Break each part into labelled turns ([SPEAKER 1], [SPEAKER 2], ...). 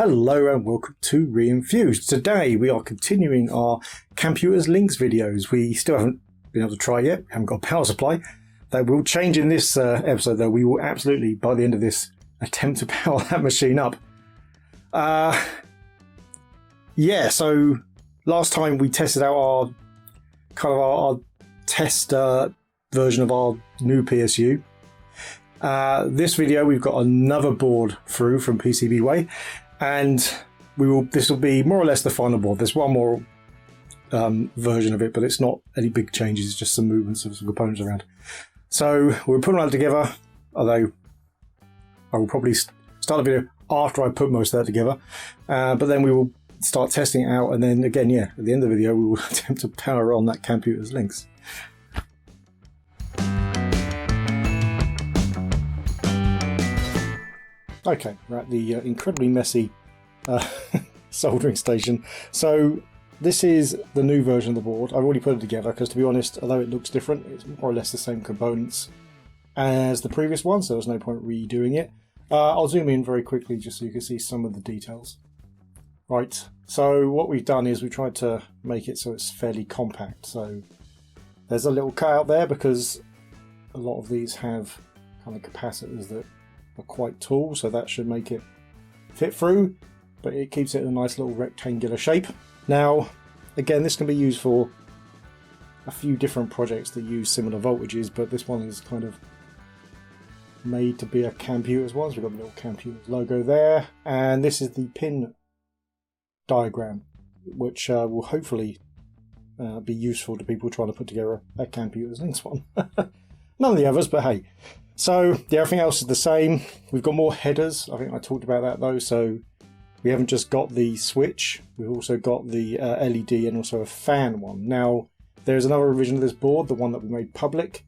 [SPEAKER 1] Hello and welcome to Re-enthused. Today we are continuing our Camputers Lynx videos. We still haven't been able to try yet, we haven't got a power supply. That will change in this episode though. We will absolutely, by the end of this, attempt to power that machine up. Yeah, so last time we tested out our test version of our new PSU. This video we've got another board through from PCBWay, and this will be more or less the final board. There's one more version of it, but it's not any big changes, it's just some movements of some components around. So we're putting that together, although I will probably start the video after I put most of that together, but then we will start testing it out, and then again, yeah, at the end of the video we will attempt to power on that Camputers Lynx. Okay, we're at the incredibly messy soldering station. So this is the new version of the board. I've already put it together because, to be honest, although it looks different, it's more or less the same components as the previous one, so there's no point redoing it. I'll zoom in very quickly just so you can see some of the details. Right, so what we've done is we've tried to make it so it's fairly compact. So there's a little cutout there because a lot of these have kind of capacitors that are quite tall, so that should make it fit through, but it keeps it in a nice little rectangular shape. Now again, this can be used for a few different projects that use similar voltages, but this one is kind of made to be a Camputers one, so we've got the little Camputers logo there, and this is the pin diagram, which will hopefully be useful to people trying to put together a Camputers Lynx one. None of the others, but hey. So everything else is the same. We've got more headers. I think I talked about that though. So we haven't just got the switch, we've also got the LED and also a fan one. Now there's another revision of this board, the one that we made public,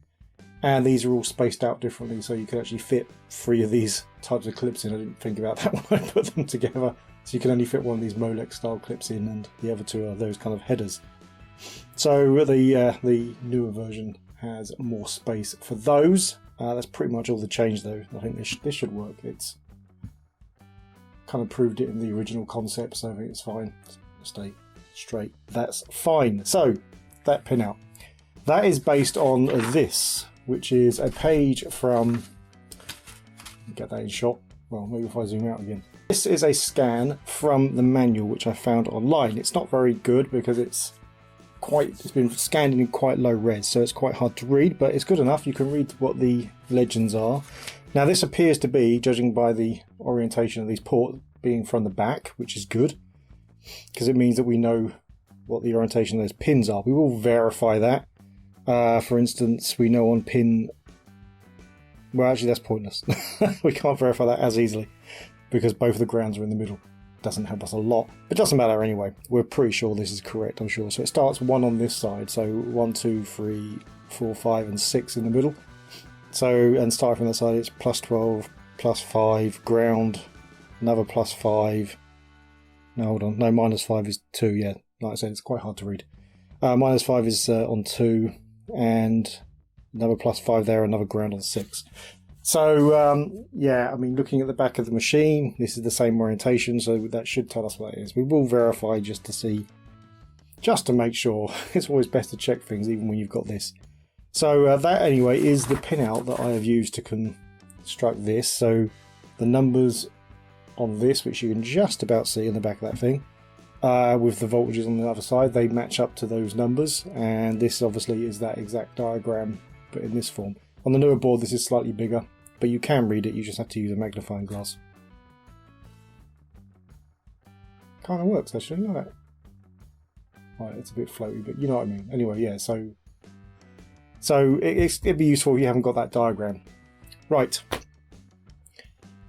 [SPEAKER 1] and these are all spaced out differently, so you can actually fit 3 of these types of clips in. I didn't think about that when I put them together. So you can only fit one of these Molex style clips in, and the other 2 are those kind of headers. So the newer version has more space for those. That's pretty much all the change though. I think this should work. It's kind of proved it in the original concept, so I think it's fine. Stay straight. That's fine. So that pinout, that is based on this, which is a page from, get that in shot. Well, maybe if I zoom out again. This is a scan from the manual which I found online. It's not very good because it's been scanned in quite low res, so it's quite hard to read, but it's good enough. You can read what the legends are. Now this appears to be, judging by the orientation of these ports, being from the back, which is good, because it means that we know what the orientation of those pins are. We will verify that. For instance, we know on pin... Well, actually that's pointless. We can't verify that as easily, because both of the grounds are in the middle. Doesn't help us a lot. It doesn't matter anyway. We're pretty sure this is correct, I'm sure. So it starts 1 on this side. So 1, 2, 3, 4, 5 and 6 in the middle. So, and starting from the side, it's plus 12, plus 5, ground, another plus 5. No, hold on. No, minus 5 is 2, yeah. Like I said, it's quite hard to read. Minus 5 is on 2, and another plus 5 there, another ground on 6. So, yeah, I mean, looking at the back of the machine, this is the same orientation, so that should tell us what it is. We will verify just to see, just to make sure. It's always best to check things, even when you've got this. So that, anyway, is the pinout that I have used to construct this. So the numbers on this, which you can just about see in the back of that thing, with the voltages on the other side, they match up to those numbers, and this obviously is that exact diagram, but in this form. On the newer board this is slightly bigger, but you can read it, you just have to use a magnifying glass. Kind of works actually, look at that. Right, it's a bit floaty, but you know what I mean. Anyway, yeah, so it'd be useful if you haven't got that diagram. Right,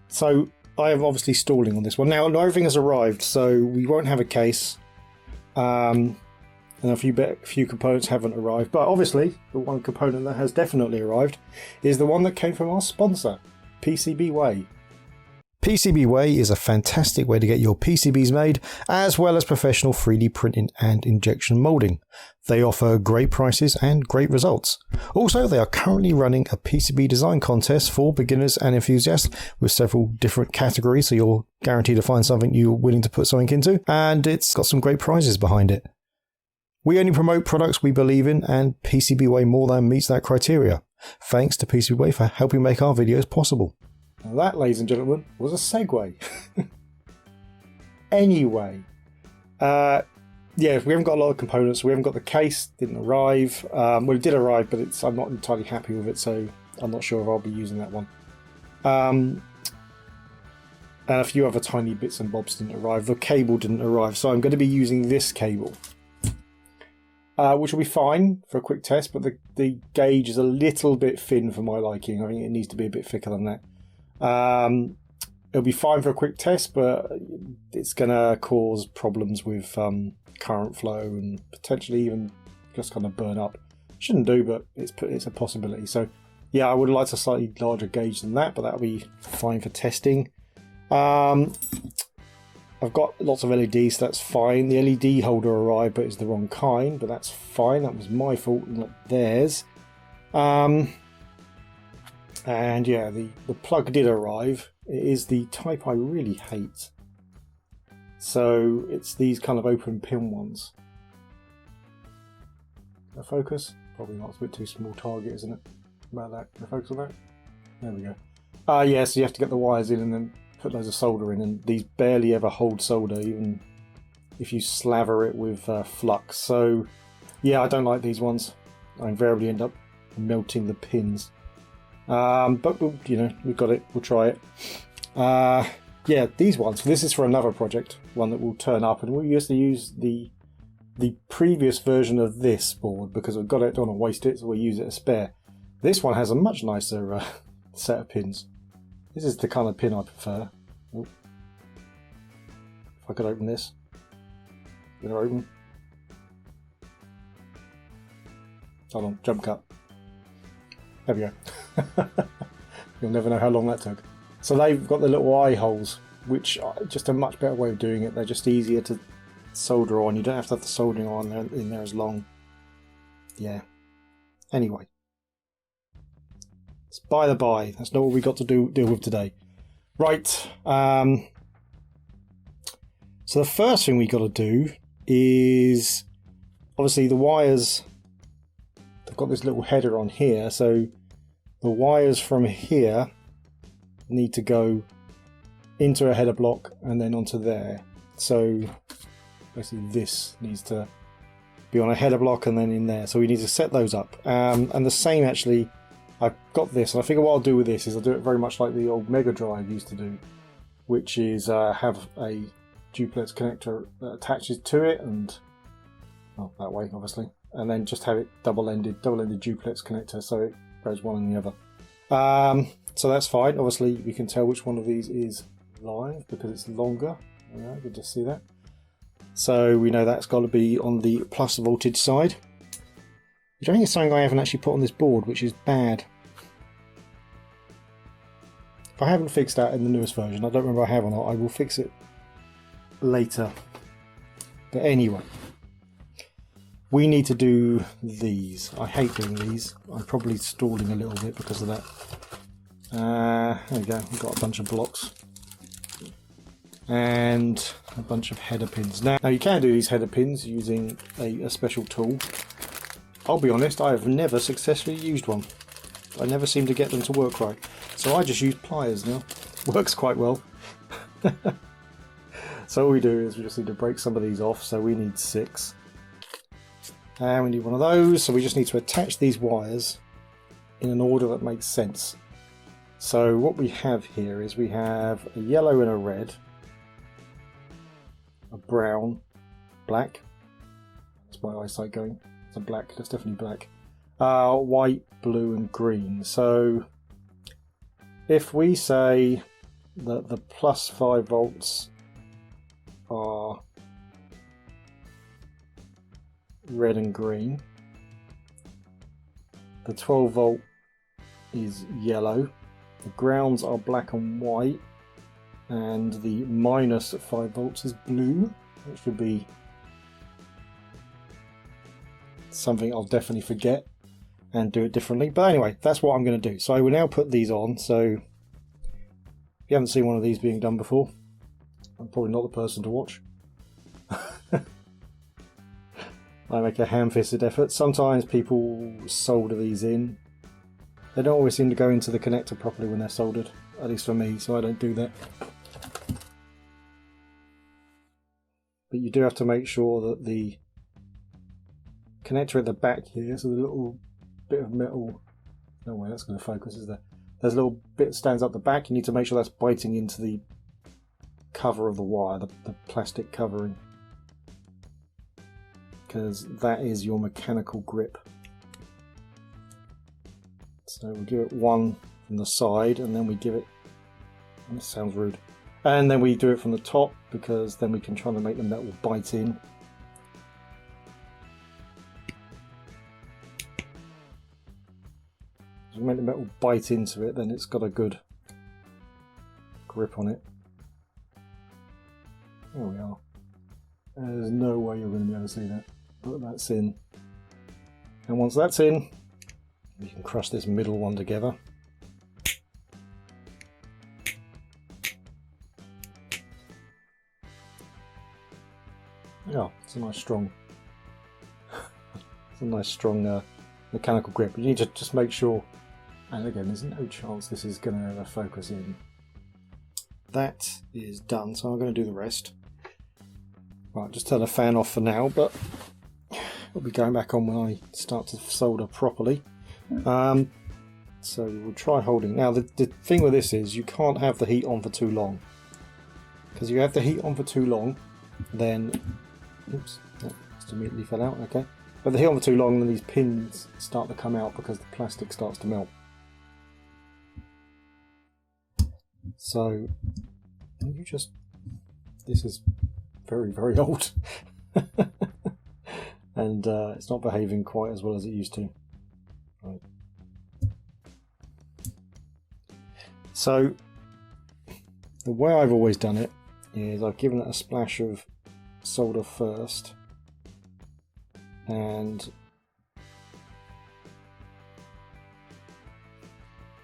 [SPEAKER 1] so I am obviously stalling on this one. Now everything has arrived, so we won't have a case. And a few components haven't arrived, but obviously the one component that has definitely arrived is the one that came from our sponsor, PCBWay.
[SPEAKER 2] PCBWay is a fantastic way to get your PCBs made, as well as professional 3D printing and injection molding. They offer great prices and great results. Also, they are currently running a PCB design contest for beginners and enthusiasts with several different categories, so you're guaranteed to find something you're willing to put something into, and it's got some great prizes behind it. We only promote products we believe in, and PCBWay more than meets that criteria. Thanks to PCBWay for helping make our videos possible.
[SPEAKER 1] Now that, ladies and gentlemen, was a segue. Anyway, yeah, we haven't got a lot of components. We haven't got the case, didn't arrive. Well, it did arrive, but I'm not entirely happy with it, so I'm not sure if I'll be using that one. And a few other tiny bits and bobs didn't arrive. The cable didn't arrive, so I'm going to be using this cable. Which will be fine for a quick test, but the gauge is a little bit thin for my liking. I think it needs to be a bit thicker than that. It'll be fine for a quick test, but it's going to cause problems with current flow and potentially even just kind of burn up. Shouldn't do, but it's a possibility. So yeah, I would like a slightly larger gauge than that, but that'll be fine for testing. I've got lots of LEDs, so that's fine. The LED holder arrived, but it's the wrong kind, but that's fine. That was my fault, not theirs. And yeah, the plug did arrive. It is the type I really hate. So it's these kind of open pin ones. The focus? Probably not. It's a bit too small target, isn't it? About that. Can I focus on that? There we go. Yeah, so you have to get the wires in and then put loads of solder in, and these barely ever hold solder, even if you slaver it with flux. So yeah, I don't like these ones. I invariably end up melting the pins. But we'll, we've got it. We'll try it. Yeah, these ones. This is for another project, one that will turn up, and we used to use the previous version of this board because we've got it. Don't want to waste it, so we'll use it as spare. This one has a much nicer set of pins. This is the kind of pin I prefer. Oh. If I could open this. Gonna open. Hold on, jump cut. There we go. You'll never know how long that took. So they've got the little eye holes, which are just a much better way of doing it. They're just easier to solder on. You don't have to have the soldering on there, in there as long. Yeah. Anyway. It's by the by. That's not what we got to deal with today. Right. So the first thing we got to do is obviously the wires. They've got this little header on here, so the wires from here need to go into a header block and then onto there. So basically this needs to be on a header block and then in there. So we need to set those up. And the same actually, I've got this, and I figure what I'll do with this is I'll do it very much like the old Mega Drive used to do, which is have a duplex connector that attaches to it, and that way obviously, and then just have it double-ended duplex connector, so it goes one and the other. So that's fine. Obviously we can tell which one of these is live because it's longer. You can just see that. So we know that's got to be on the plus voltage side, which I think is something I haven't actually put on this board, which is bad. If I haven't fixed that in the newest version, I don't remember if I have or not, I will fix it later. But anyway, we need to do these. I hate doing these. I'm probably stalling a little bit because of that. There we go, we've got a bunch of blocks. And a bunch of header pins. Now you can do these header pins using a special tool. I'll be honest, I have never successfully used one. I never seem to get them to work right. So I just use pliers now. Works quite well. So all we do is we just need to break some of these off. So we need 6. And we need one of those. So we just need to attach these wires in an order that makes sense. So what we have here is we have a yellow and a red, a brown, black. That's my eyesight going. It's a black. That's definitely black. White, blue, and green. So if we say that the plus 5 volts are red and green, the 12 volt is yellow, the grounds are black and white, and the minus 5 volts is blue, which should be something I'll definitely forget and do it differently. But anyway, that's what I'm going to do. So I will now put these on. So if you haven't seen one of these being done before, I'm probably not the person to watch. I make a ham-fisted effort. Sometimes people solder these in. They don't always seem to go into the connector properly when they're soldered, at least for me, so I don't do that. But you do have to make sure that the connector at the back here, so the little bit of metal, no way that's going to focus, is there? There's a little bit that stands up the back. You need to make sure that's biting into the cover of the wire, the plastic covering, because that is your mechanical grip. So we give it one from the side, and then we give it, this sounds rude, and then we do it from the top, because then we can try to make the metal bite in. If we make the metal bite into it, then it's got a good grip on it. There we are. There's no way you're going to be able to see that. But that's in. And once that's in, we can crush this middle one together. Yeah, it's a nice strong mechanical grip. You need to just make sure, and again, there's no chance this is going to ever focus in. That is done, so I'm going to do the rest. Right, just turn the fan off for now, but it'll be going back on when I start to solder properly. So we'll try holding. Now the thing with this is you can't have the heat on for too long, because you have the heat on for too long, then oops, that just immediately fell out. Okay, but the heat on for too long, then these pins start to come out because the plastic starts to melt. So you just, this is very, very old. And it's not behaving quite as well as it used to. Right. So the way I've always done it is I've given it a splash of solder first, and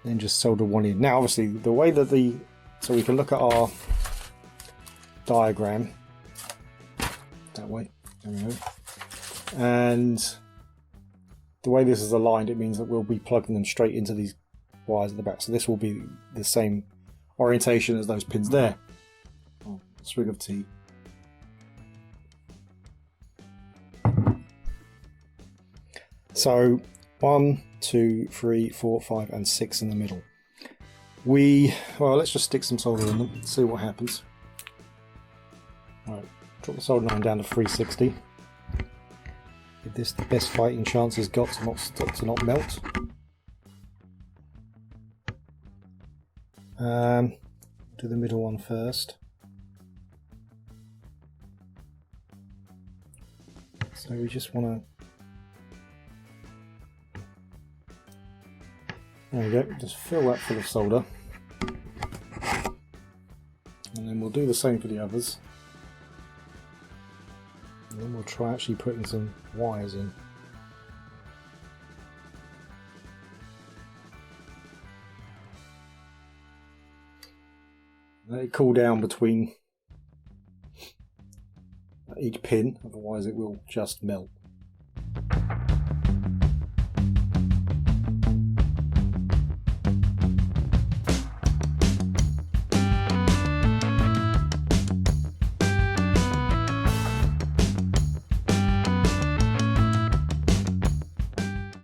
[SPEAKER 1] then just solder one in. Now obviously the way that so we can look at our diagram that way, there we go. And the way this is aligned, it means that we'll be plugging them straight into these wires at the back. So this will be the same orientation as those pins there. Oh, swig of tea. So 1, 2, 3, 4, 5, and 6 in the middle. Well, let's just stick some solder in them and see what happens. Right, drop the soldering iron down to 360. Give this the best fighting chance it's got to not melt. Do the middle one first. So we just want to, there we go, just fill that full of solder. And then we'll do the same for the others. And then we'll try actually putting some wires in. Let it cool down between each pin, otherwise it will just melt.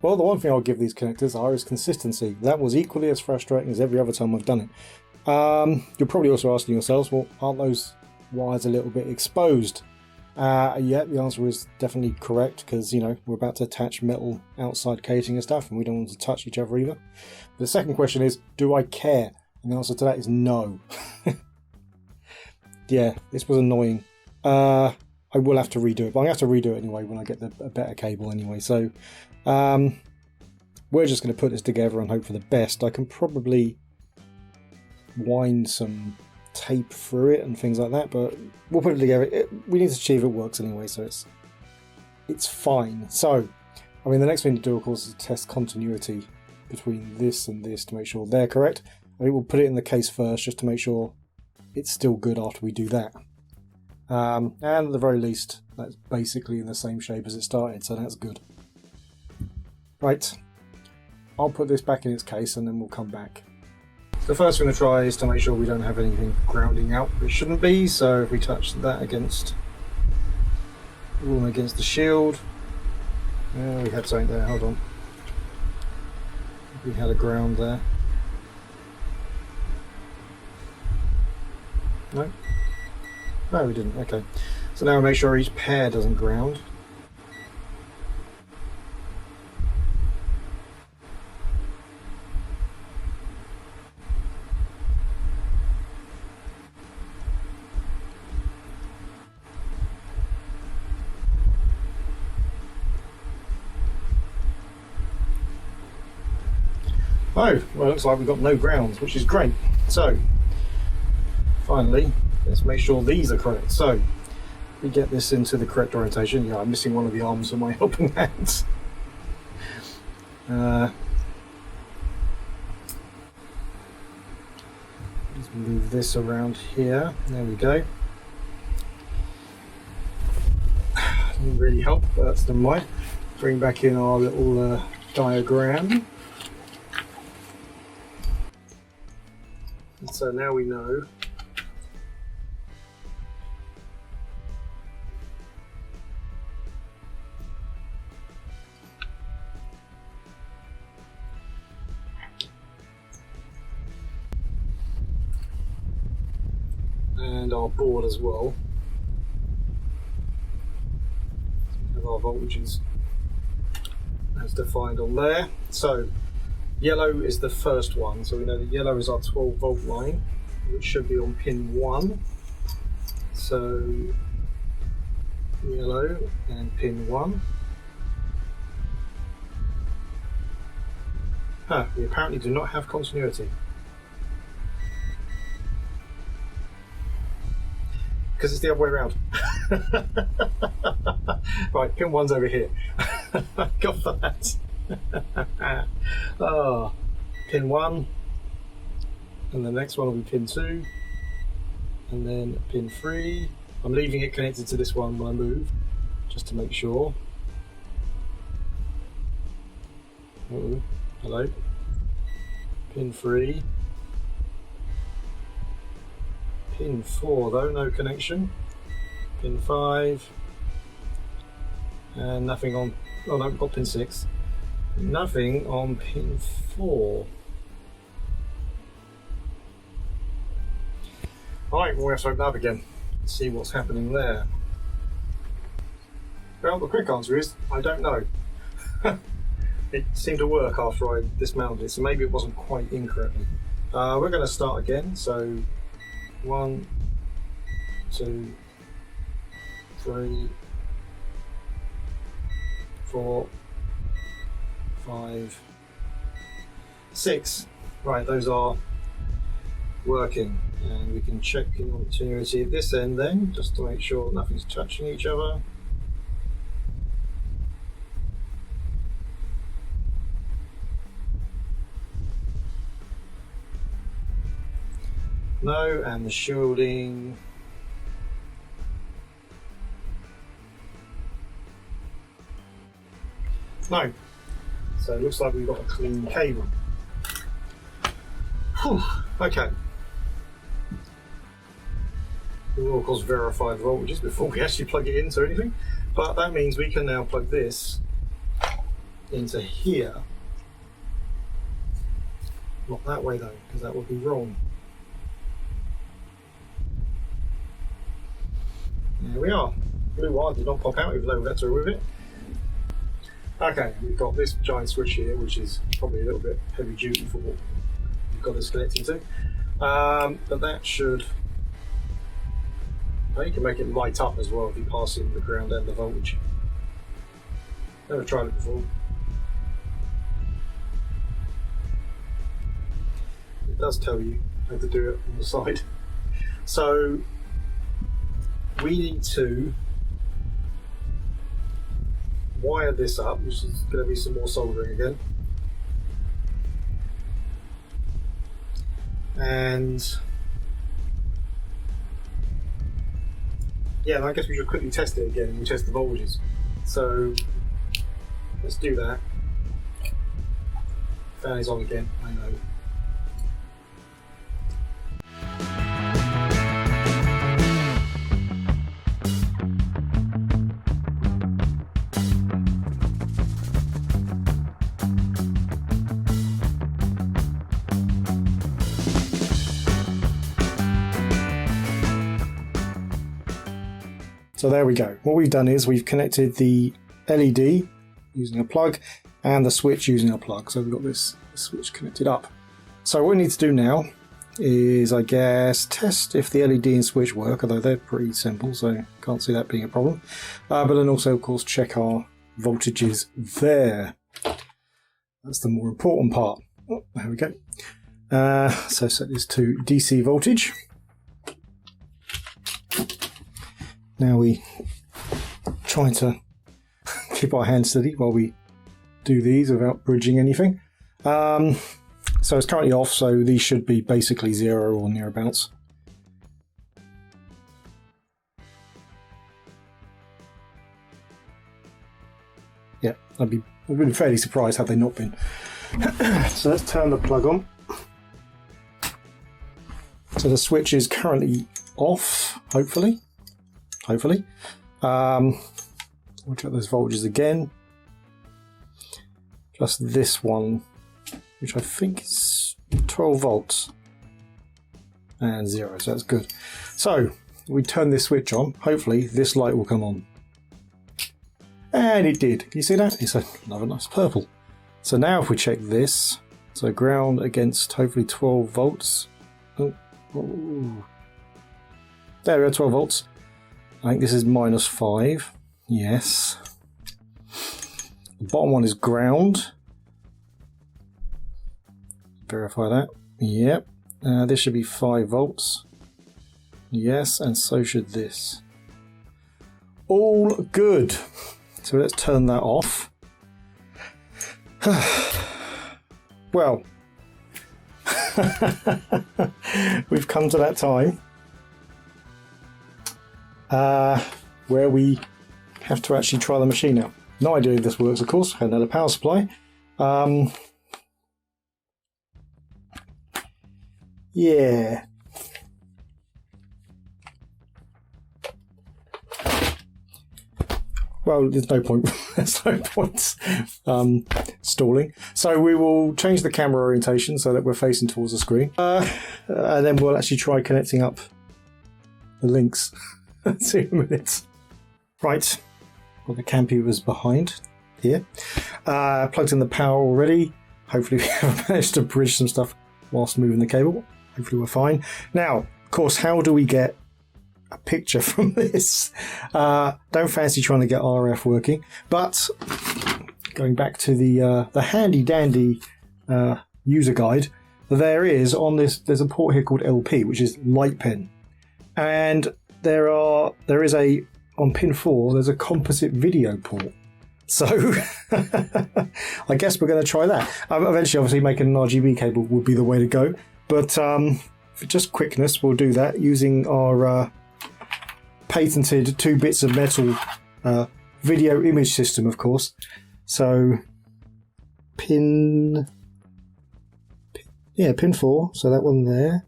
[SPEAKER 1] Well, the one thing I'll give these connectors is consistency. That was equally as frustrating as every other time I've done it. You're probably also asking yourselves, well, aren't those wires a little bit exposed? Yeah, the answer is definitely correct, because, you know, we're about to attach metal outside casing and stuff, and we don't want to touch each other either. But the second question is, do I care? And the answer to that is no. Yeah, this was annoying. I will have to redo it, but I'm going to have to redo it anyway when I get a better cable anyway. So we're just going to put this together and hope for the best. I can probably wind some tape through it and things like that, but we'll put it together. We need to achieve it works anyway, so it's fine. So, I mean, the next thing to do, of course, is test continuity between this and this to make sure they're correct. I think we'll put it in the case first just to make sure it's still good after we do that. And at the very least, that's basically in the same shape as it started, so that's good. Right, I'll put this back in its case and then we'll come back. The first thing to try is to make sure we don't have anything grounding out. It shouldn't be, so if we touch that against the shield, we had something there, hold on. We had a ground there. No? No, we didn't, okay. So now we make sure each pair doesn't ground. Oh, well, it looks like we've got no grounds, which is great. So, finally, let's make sure these are correct. So, we get this into the correct orientation. Yeah, I'm missing one of the arms of my helping hands. Let's move this around here. There we go. Didn't really help, but that's never mind. Bring back in our little diagram. And so now we know and our board as well. We have our voltages as defined on there. So yellow is the first one, so we know that yellow is our 12 volt line, which should be on pin 1. So yellow and pin 1. We apparently do not have continuity. Because it's the other way around. Right, pin 1's over here. Got that. Pin 1, and the next one will be pin 2, and then pin 3. I'm leaving it connected to this one when I move, just to make sure. Hello. Pin 3. Pin 4 though, no connection. Pin 5. And nothing on, oh no, we've got pin 6. Nothing on pin 4. Right, we'll have to open up again and see what's happening there. Well, the quick answer is, I don't know. It seemed to work after I dismounted it, so maybe it wasn't quite in correctly. We're going to start again, so 1, 2, 3, 4, 5, 6. Right, those are working, and we can check the continuity at this end then, just to make sure nothing's touching each other. No, and the shielding. No. So it looks like we've got a clean cable. Whew, okay. We will of course verify the voltages before we actually plug it into anything, but that means we can now plug this into here. Not that way though, because that would be wrong. There we are. Blue wire did not pop out even though that's with it. Okay, we've got this giant switch here, which is probably a little bit heavy duty for what we've got this connected to. But that should, you can make it light up as well if you pass in the ground and the voltage. Never tried it before. It does tell you how to do it on the side. So we need to wire this up, which is going to be some more soldering again. And yeah, I guess we should quickly test it again and test the voltages. So let's do that. Fan is on again, I know. So there we go. What we've done is we've connected the LED using a plug and the switch using a plug. So we've got this switch connected up. So what we need to do now is, I guess, test if the LED and switch work, although they're pretty simple, so can't see that being a problem. But then also, of course, check our voltages there. That's the more important part. Oh, there we go. So set this to DC voltage. Now we try to keep our hands steady while we do these without bridging anything. So it's currently off, so these should be basically 0 or nearabouts. Yeah, I've been fairly surprised had they not been. So let's turn the plug on. So the switch is currently off, hopefully. We'll check those voltages again. Just this one, which I think is 12 volts and 0, so that's good. So we turn this switch on, hopefully this light will come on. And it did. Can you see that? It's another nice purple. So now if we check this, so ground against hopefully 12 volts. Oh. There we are, 12 volts. I think this is -5. Yes. The bottom one is ground. Verify that. Yep. This should be 5 volts. Yes, and so should this. All good. So let's turn that off. Well, we've come to that time where we have to actually try the machine out. No idea if this works, of course. Hadn't had a power supply. Yeah. Well, there's no point. There's no point stalling. So we will change the camera orientation so that we're facing towards the screen, and then we'll actually try connecting up the Lynx. See in a minute. Right. Well, the Camputers behind here. Plugged in the power already. Hopefully we have managed to bridge some stuff whilst moving the cable. Hopefully we're fine. Now, of course, how do we get a picture from this? Don't fancy trying to get RF working, but going back to the handy dandy user guide, there is on this, there's a port here called LP, which is light pen, and there is a, on pin 4 there's a composite video port. So I guess we're going to try that. Eventually, obviously, making an RGB cable would be the way to go, but for just quickness, we'll do that using our patented 2 bits of metal video image system, of course. So pin 4, so that one there,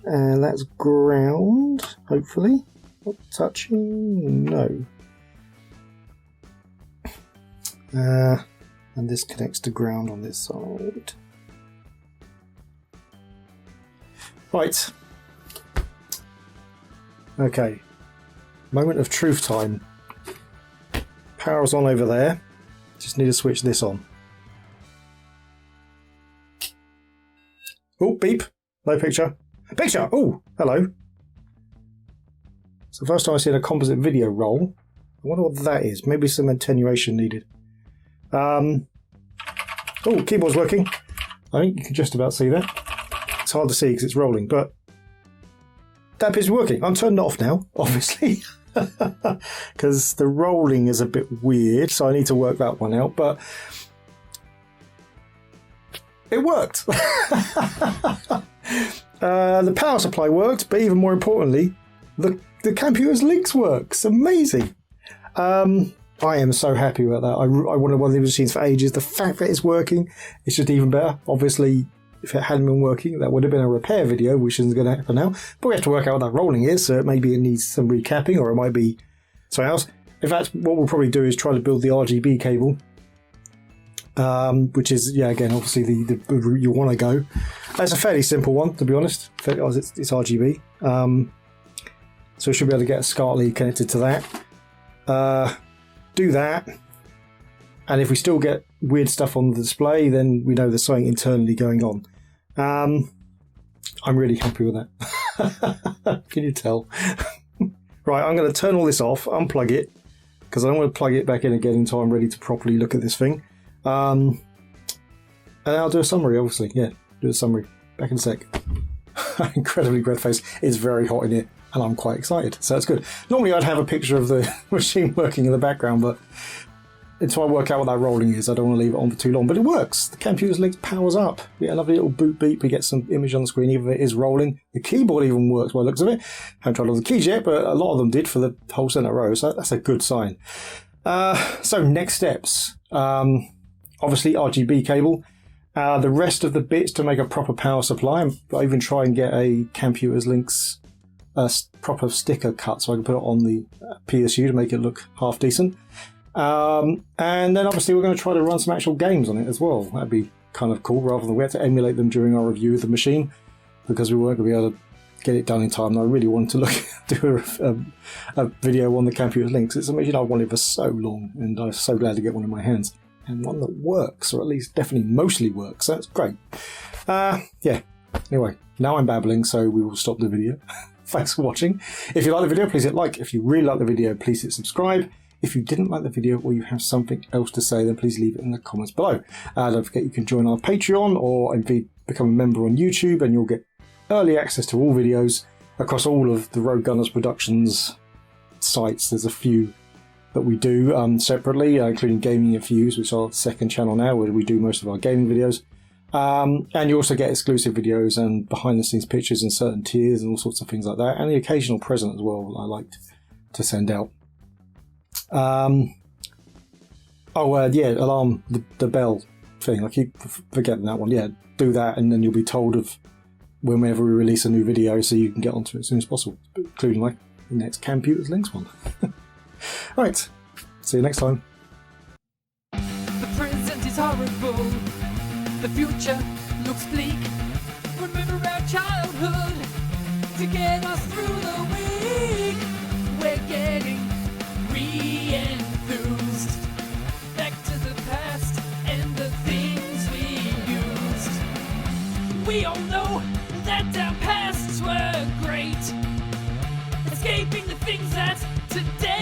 [SPEAKER 1] and that's ground, hopefully. Not touching, no. And this connects to ground on this side. Right. Okay. Moment of truth time. Power's on over there. Just need to switch this on. Oh, beep. No picture. Picture! Oh, hello. It's the first time I've seen a composite video roll. I wonder what that is. Maybe some attenuation needed. Oh, keyboard's working. I think you can just about see that. It's hard to see because it's rolling, but that bit's working. I'm turned it off now, obviously, because the rolling is a bit weird, so I need to work that one out, but it worked. The power supply worked, but even more importantly, the Camputers Lynx works. Amazing. I am so happy about that. I wanted one of these machines for ages. The fact that it's working, it's just even better. Obviously, if it hadn't been working, that would have been a repair video, which isn't going to happen now. But we have to work out what that rolling is, so maybe it needs some recapping, or it might be something else. In fact, what we'll probably do is try to build the RGB cable, which is, yeah, again, obviously the route you want to go. It's a fairly simple one, to be honest. It's RGB. So we should be able to get a SCART lead connected to that. Do that, and if we still get weird stuff on the display, then we know there's something internally going on. I'm really happy with that. Can you tell? Right, I'm going to turn all this off, unplug it, because I don't want to plug it back in again until I'm ready to properly look at this thing. And I'll do a summary, obviously. Yeah, do a summary. Back in a sec. Incredibly breath-faced. It's very hot in here, and I'm quite excited, so that's good. Normally I'd have a picture of the machine working in the background, but until I work out what that rolling is, I don't want to leave it on for too long. But it works. The Camputers Lynx powers up. We get a lovely little boot beep. We get some image on the screen, even if it is rolling. The keyboard even works by the looks of it. Haven't tried all the keys yet, but a lot of them did for the whole centre row, so that's a good sign. So next steps. Obviously RGB cable. The rest of the bits to make a proper power supply. I even try and get a Camputers Lynx proper sticker cut so I can put it on the PSU to make it look half decent. And then obviously we're going to try to run some actual games on it as well. That'd be kind of cool, rather than we have to emulate them during our review of the machine, because we weren't going to be able to get it done in time. And I really wanted to do a video on the Camputers Lynx. It's a machine I wanted for so long, and I was so glad to get one in my hands. And one that works, or at least definitely mostly works. That's great. Yeah. Anyway, now I'm babbling, so we will stop the video. Thanks for watching. If you like the video, please hit like. If you really like the video, please hit subscribe. If you didn't like the video, or you have something else to say, then please leave it in the comments below. Don't forget you can join our Patreon, or indeed become a member on YouTube, and you'll get early access to all videos across all of the Road Gunners Productions sites. There's a few that we do separately, including Gaming Infused, which is our second channel now, where we do most of our gaming videos. And you also get exclusive videos and behind-the-scenes pictures in certain tiers and all sorts of things like that, and the occasional present as well that I like to send out. Alarm, the bell thing. I keep forgetting that one. Yeah, do that, and then you'll be told of whenever we release a new video, so you can get onto it as soon as possible, including like the next Camputers Lynx one. Right, see you next time.
[SPEAKER 3] The present is horrible, the future looks bleak. Remember our childhood to get us through the week. We're getting re-enthused, back to the past and the things we used. We all know that our pasts were great, escaping the things that today